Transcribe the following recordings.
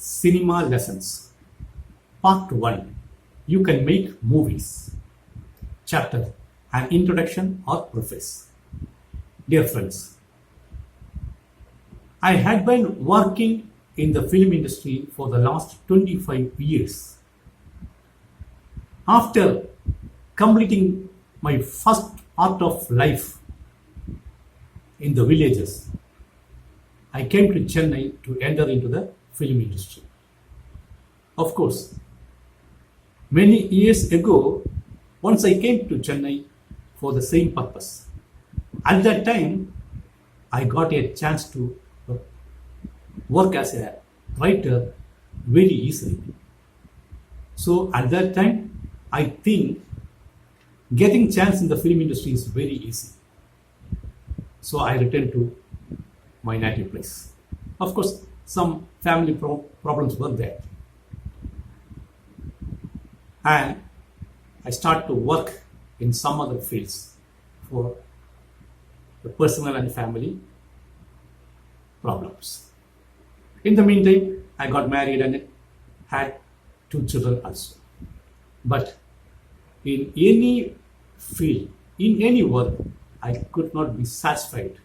Cinema Lessons Part 1. You Can Make Movies. Chapter An Introduction or Preface. Dear friends, I had been working in the film industry for the last 25 years. After completing my first part of life in the villages, I came to Chennai to enter into the film industry. Of course, many years ago, once I came to Chennai for the same purpose. At that time, I got a chance to work as a writer very easily. So at that time, I think getting chance in the film industry is very easy. So I returned to my native place. Of course, some family problems were there. And I started to work in some other fields for the personal and family problems. In the meantime, I got married and had 2 children also. But in any field, in any work, I could not be satisfied.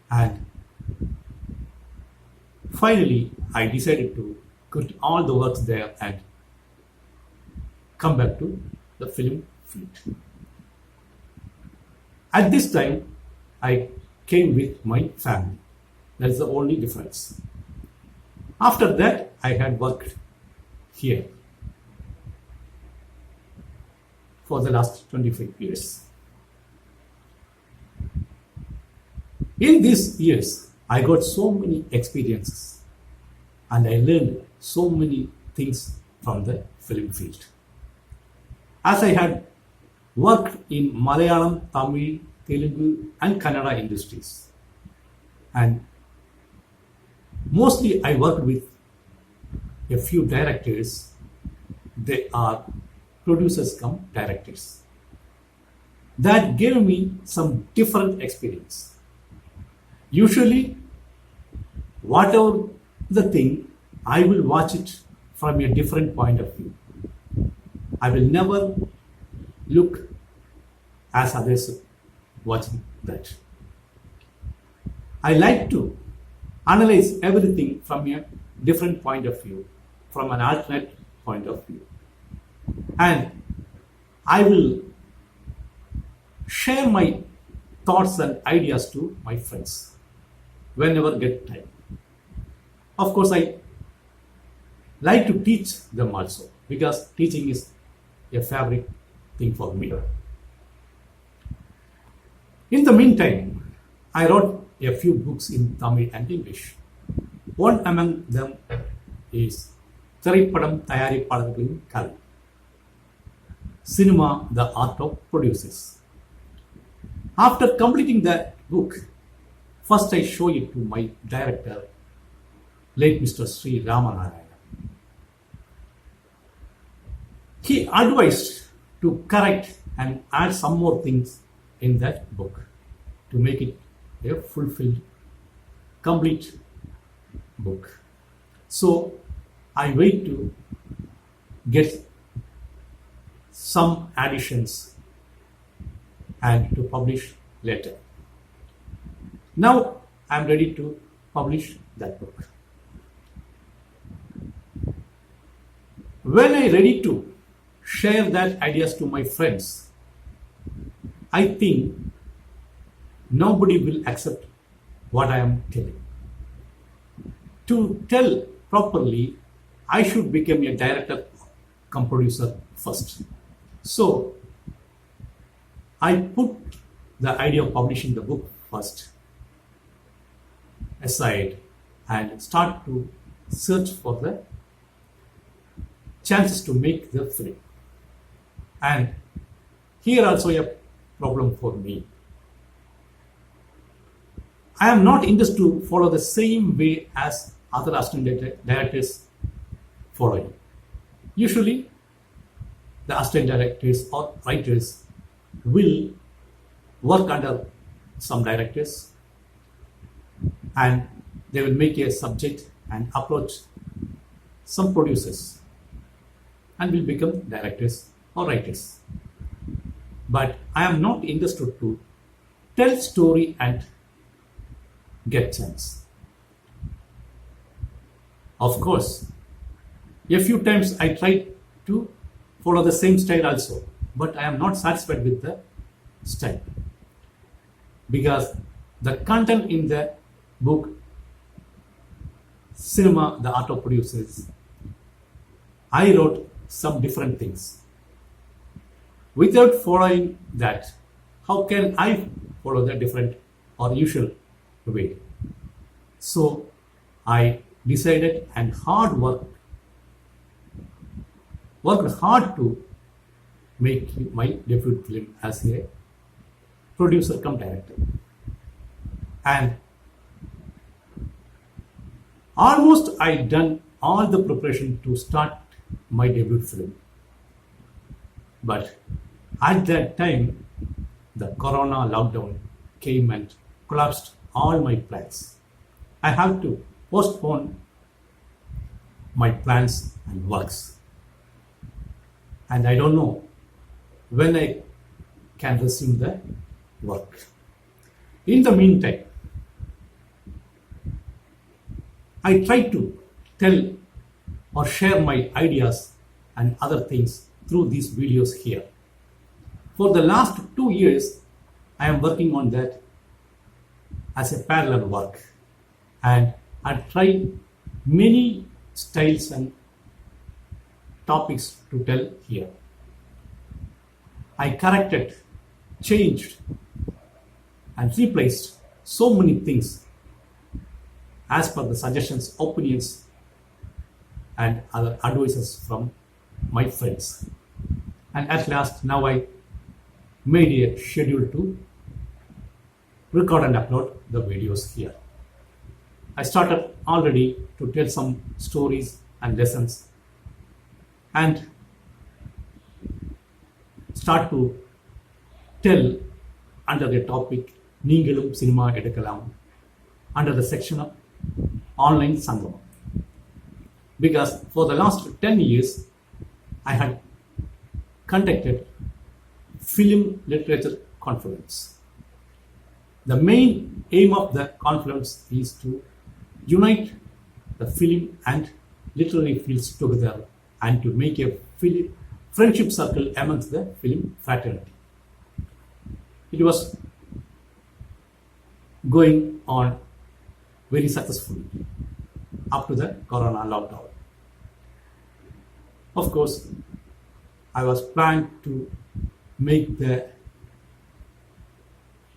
And finally, I decided to quit all the works there and come back to the film field. At this time, I came with my family. That's the only difference. After that, I had worked here for the last 25 years. In these years, I got so many experiences and I learned so many things from the film field. As I had worked in Malayalam, Tamil, Telugu and Kannada industries, and mostly I worked with a few directors. They are producers come directors. That gave me some different experience. Usually, whatever the thing, I will watch it from a different point of view. I will never look as others watching that. I like to analyze everything from a different point of view, from an alternate point of view. And I will share my thoughts and ideas to my friends whenever get time. Of course, I like to teach them also because teaching is a favorite thing for me. In the meantime, I wrote a few books in Tamil and English. One among them is Thiraipadam Thayaripalargalin Kali, Cinema, the Art of Producers. After completing that book, first I show it to my director, late Mr. Sri Ramanarayana. He advised to correct and add some more things in that book to make it a fulfilled, complete book. So I wait to get some additions and to publish later. Now I am ready to publish that book. When I ready to share that ideas to my friends, I think nobody will accept what I am telling. To tell properly, I should become a director come producer first. So I put the idea of publishing the book first aside and start to search for the chances to make the film. And here also a problem for me. I am not interested to follow the same way as other assistant directors following. Usually, the assistant directors or writers will work under some directors and they will make a subject and approach some producers and will become directors or writers. But I am not interested to tell story and get chance. Of course, a few times I tried to follow the same style also, but I am not satisfied with the style because the content in the book Cinema, the Art of Producers, I wrote some different things. Without following that, how can I follow the different or usual way? So I decided and worked hard to make my debut film as a producer come director. And almost I done all the preparation to start my debut film. But at that time, the corona lockdown came and collapsed all my plans. I have to postpone my plans and works. And I don't know when I can resume the work. In the meantime, I try to tell or share my ideas and other things through these videos here. For the last 2 years, I am working on that as a parallel work, and I try many styles and topics to tell here. I corrected, changed, and replaced so many things as per the suggestions, opinions, and other advices from my friends. And at last, now I made a schedule to record and upload the videos here. I started already to tell some stories and lessons and start to tell under the topic Ningalum Cinema Edukalam under the section of online Sangam. Because for the last 10 years, I had conducted film literature conference. The main aim of the conference is to unite the film and literary fields together and to make a friendship circle amongst the film fraternity. It was going on very successfully up to the corona lockdown. Of course, I was planned to make the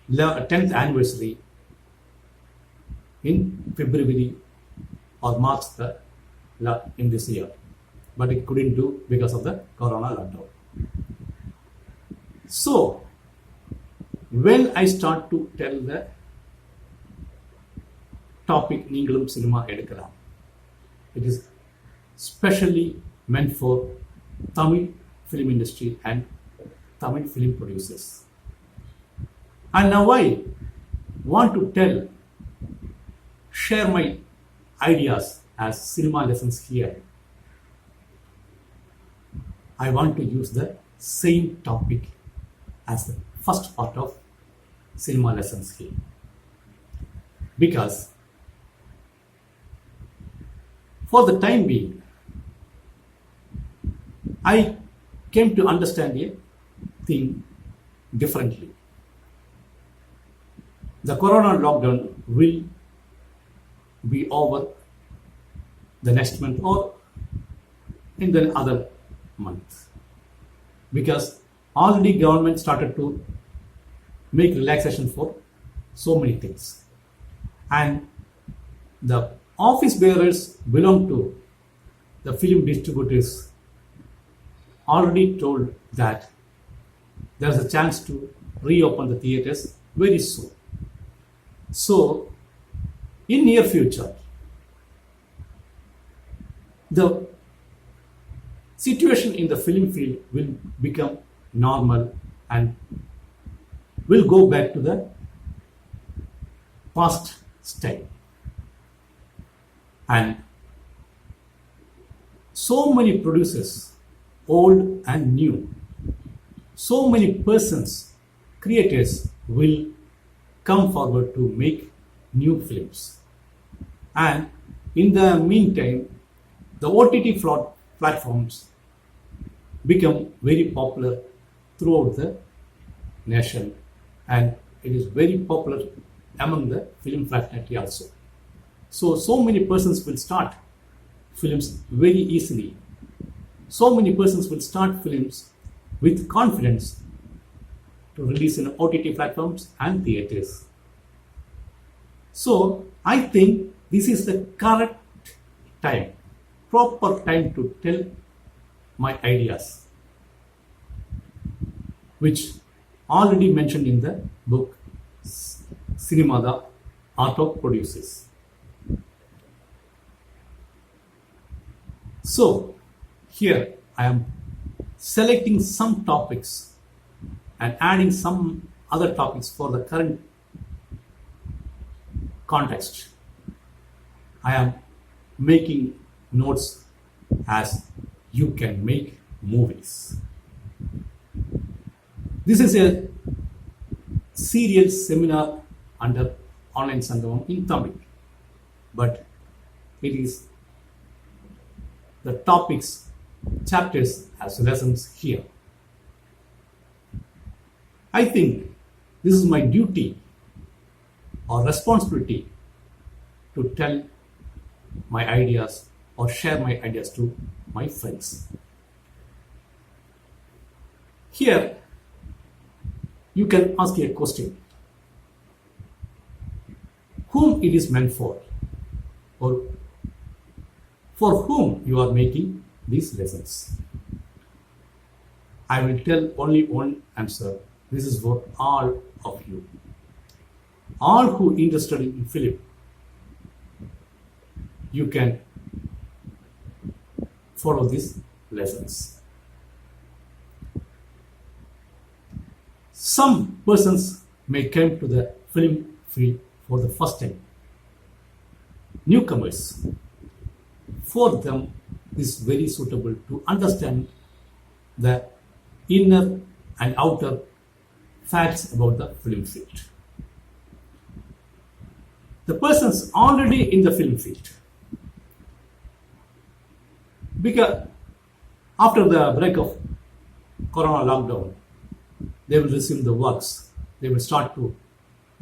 10th anniversary in February or March in this year, but it couldn't do because of the corona lockdown. So, when I start to tell the topic Ningalum Cinema Edukalam, it is specially meant for Tamil film industry and Tamil film producers. And now I want to share my ideas as cinema lessons here. I want to use the same topic as the first part of cinema lessons here. Because for the time being, I came to understand a thing differently. The corona lockdown will be over the next month or in the other month, because already government started to make relaxation for so many things, and the office bearers belong to the film distributors already told that there is a chance to reopen the theaters very soon. So, in near future, the situation in the film field will become normal and will go back to the past style. And So many producers, old and new, so many persons, creators will come forward to make new films. And in the meantime, the OTT platforms become very popular throughout the nation, and it is very popular among the film fraternity also. So many persons will start films very easily. So many persons will start films with confidence to release in OTT platforms and theaters. So I think this is the correct time, proper time to tell my ideas, which already mentioned in the book Cinema, the Art of Producers. So here I am selecting some topics and adding some other topics for the current context. I am making notes as you can make movies. This is a serial seminar under Online Sangamam in Tamil, but it is the topics, chapters as lessons here. I think this is my duty or responsibility to tell my ideas or share my ideas to my friends. Here, you can ask a question. Whom it is meant for? Or for whom you are making these lessons? I will tell only one answer. This is for all of you. All who interested in film, you can follow these lessons. Some persons may come to the film field for the first time. Newcomers, for them, this is very suitable to understand the inner and outer facts about the film field. The persons already in the film field, because after the break of Corona lockdown, they will resume the works. They will start to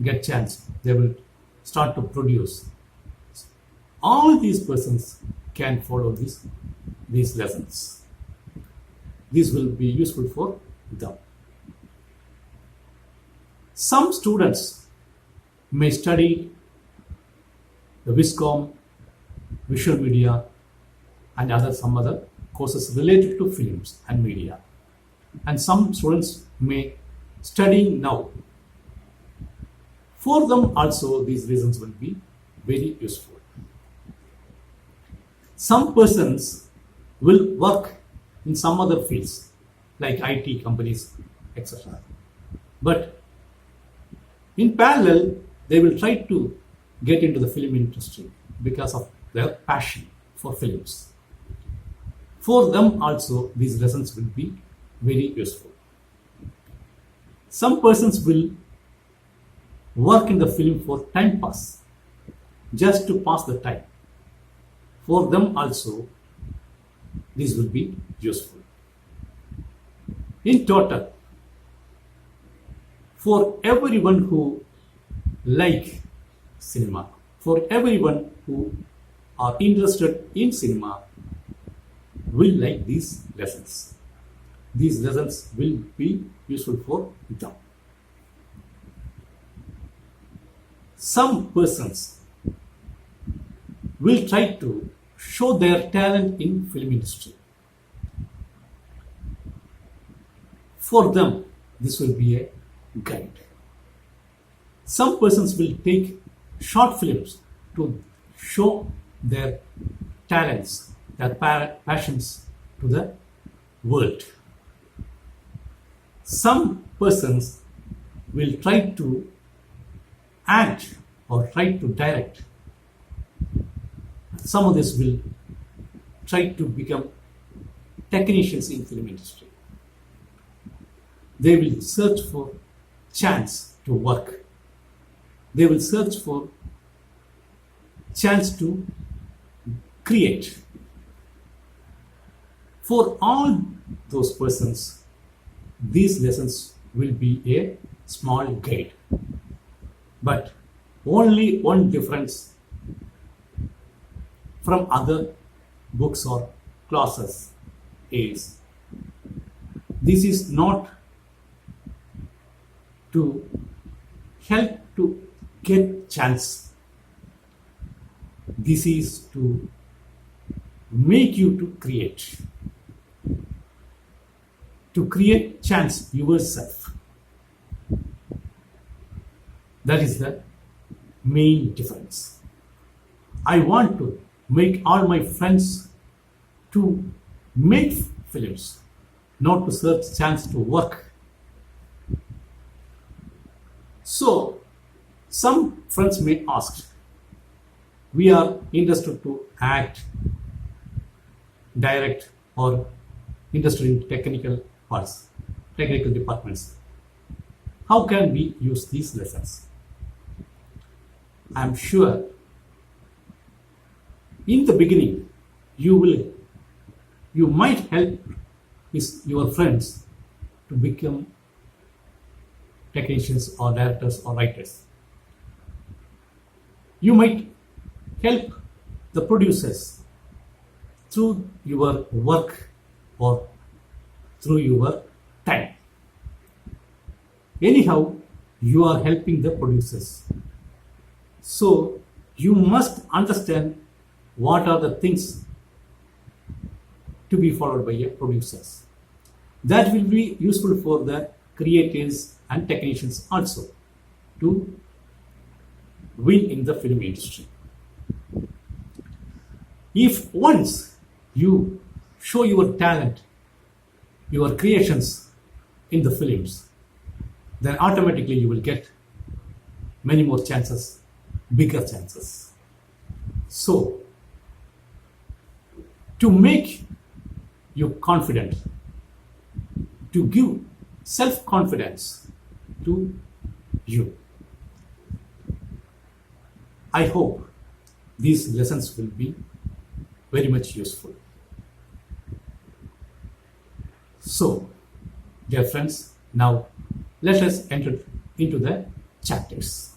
get chance. They will start to produce. All these persons can follow these lessons. This will be useful for them. Some students may study the Viscom, visual media, and some other courses related to films and media. And some students may study now. For them also, these reasons will be very useful. Some persons will work in some other fields like IT companies, etc. But in parallel, they will try to get into the film industry because of their passion for films. For them also, these lessons will be very useful. Some persons will work in the film for time pass, just to pass the time. For them also, this will be useful. In total, for everyone who like cinema, for everyone who are interested in cinema, will like these lessons. These lessons will be useful for them. Some persons will try to show their talent in film industry. For them, this will be a guide. Some persons will take short films to show their talents, their passions to the world. Some persons will try to act or try to direct. Some of this will try to become technicians in film industry. They will search for chance to work. They will search for chance to create. For all those persons, these lessons will be a small guide. But only one difference from other books or classes is this is not to help to get chance. This is to make you to create chance yourself. That is the main difference. I want to make all my friends to make films, not to search chance to work. So, some friends may ask, we are interested to act, direct, or interested in technical parts, technical departments. How can we use these lessons? I am sure in the beginning you might help your friends to become technicians or directors or writers. You might help the producers through your work or through your time. Anyhow, you are helping the producers. So you must understand what are the things to be followed by your producers. That will be useful for the creatives and technicians also to win in the film industry. If once you show your talent, your creations in the films, then automatically you will get many more chances, bigger chances. So, to make you confident, to give self-confidence to you, I hope these lessons will be very much useful. So, dear friends, now let us enter into the chapters.